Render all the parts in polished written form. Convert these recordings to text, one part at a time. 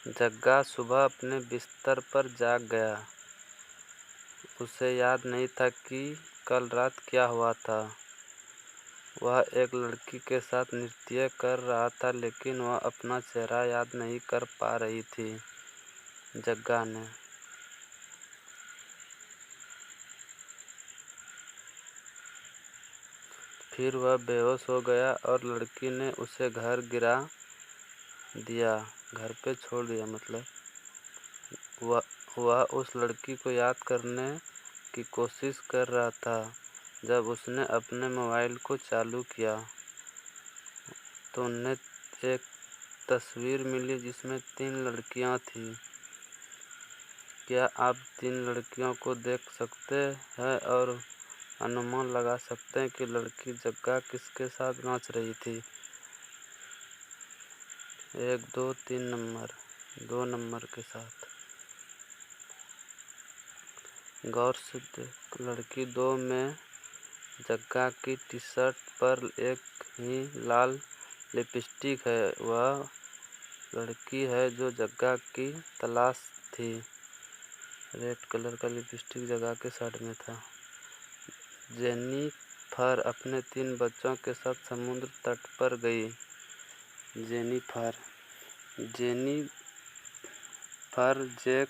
जग्गा सुबह अपने बिस्तर पर जाग गया। उसे याद नहीं था कि कल रात क्या हुआ था। वह एक लड़की के साथ नृत्य कर रहा था, लेकिन वह अपना चेहरा याद नहीं कर पा रही थी। जग्गा ने फिर वह बेहोश हो गया और लड़की ने उसे घर पे छोड़ दिया। मतलब वह उस लड़की को याद करने की कोशिश कर रहा था। जब उसने अपने मोबाइल को चालू किया तो उन्हें एक तस्वीर मिली जिसमें 3 लड़कियां थीं। क्या आप 3 लड़कियों को देख सकते हैं और अनुमान लगा सकते हैं कि लड़की जग्गा किसके साथ नाच रही थी? 1, 2, 3 नंबर, 2 नंबर के साथ। गौर से देख, लड़की 2 में जग्गा की टी-शर्ट पर एक ही लाल लिपस्टिक है। वह लड़की है जो जग्गा की तलाश थी। रेड कलर का लिपस्टिक जग्गा के शर्ट में था। जेनिफर अपने 3 बच्चों के साथ समुद्र तट पर गई। जेनिफर, जैक,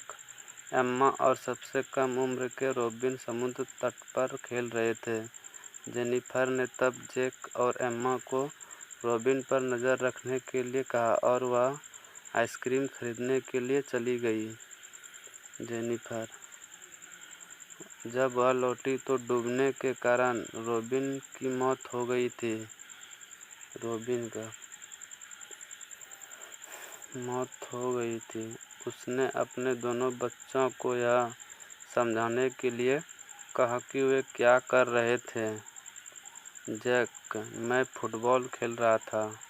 एम्मा और सबसे कम उम्र के रॉबिन समुद्र तट पर खेल रहे थे। जेनिफर ने तब जैक और एम्मा को रॉबिन पर नज़र रखने के लिए कहा और वह आइसक्रीम खरीदने के लिए चली गई। जेनिफर जब वह लौटी तो डूबने के कारण रॉबिन की मौत हो गई थी। रॉबिन का मौत हो गई थी। उसने अपने दोनों बच्चों को यह समझाने के लिए कहा कि वे क्या कर रहे थे। जैक, मैं फुटबॉल खेल रहा था।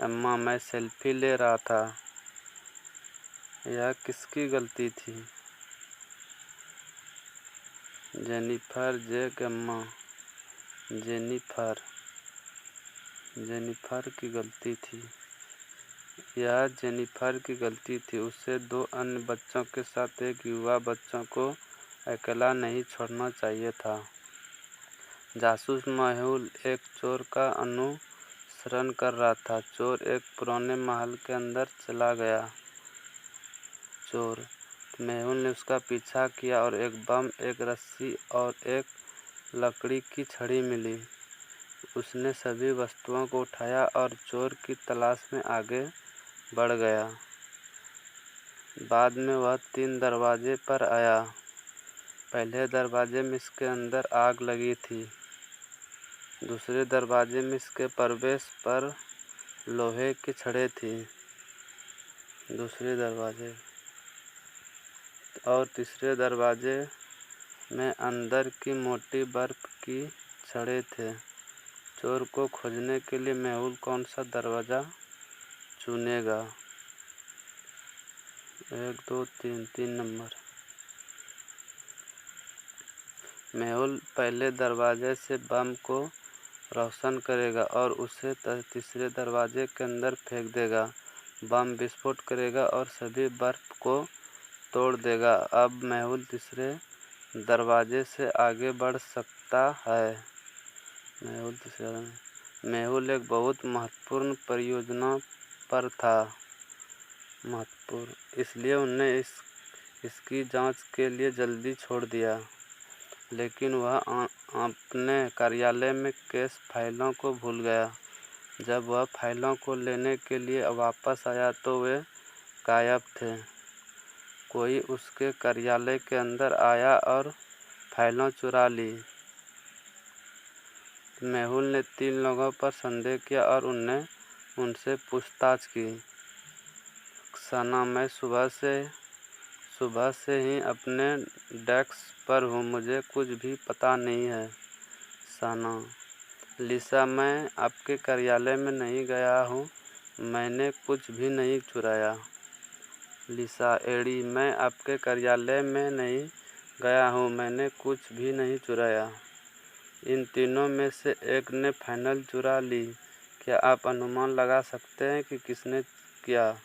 एम्मा, मैं सेल्फी ले रहा था। यह किसकी गलती थी? Jennifer, Jack, Emma. जेनिफर की गलती थी। यह जेनिफर की गलती थी। उसे 2 अन्य बच्चों के साथ एक युवा बच्चों को अकेला नहीं छोड़ना चाहिए था। जासूस मेहुल एक चोर का अनुसरण कर रहा था। चोर एक पुराने महल के अंदर चला गया। चोर मेहुल ने उसका पीछा किया और एक बम, एक रस्सी और एक लकड़ी की छड़ी मिली। उसने सभी वस्तुओं को उठाया और चोर की तलाश में आगे बढ़ गया। बाद में वह 3 दरवाजे पर आया। पहले दरवाजे में इसके अंदर आग लगी थी। दूसरे दरवाजे में इसके प्रवेश पर लोहे की छड़ें थी। दूसरे दरवाजे और तीसरे दरवाजे में अंदर की मोटी बर्फ की छड़ें थे। चोर को खोजने के लिए मेहुल कौन सा दरवाज़ा चुनेगा? 1, 2, 3, 3 नंबर। मेहुल पहले दरवाजे से बम को रोशन करेगा और उसे तीसरे दरवाजे के अंदर फेंक देगा। बम विस्फोट करेगा और सभी बर्फ को तोड़ देगा। अब मेहुल तीसरे दरवाजे से आगे बढ़ सकता है। मेहुल एक बहुत महत्वपूर्ण परियोजना पर था। इसलिए उन्हें इसकी जांच के लिए जल्दी छोड़ दिया। लेकिन वह अपने कार्यालय में केस फाइलों को भूल गया। जब वह फाइलों को लेने के लिए वापस आया तो वे गायब थे। कोई उसके कार्यालय के अंदर आया और फाइलें चुरा ली। मेहुल ने 3 लोगों पर संदेह किया और उनसे पूछताछ की। सना, मैं सुबह से ही अपने डेस्क पर हूँ, मुझे कुछ भी पता नहीं है। सना, लिसा, मैं आपके कार्यालय में नहीं गया हूँ, मैंने कुछ भी नहीं चुराया। लिसा, एडी, मैं आपके कार्यालय में नहीं गया हूँ, मैंने कुछ भी नहीं चुराया। इन तीनों में से एक ने फाइल चुरा ली। क्या आप अनुमान लगा सकते हैं कि किसने किया?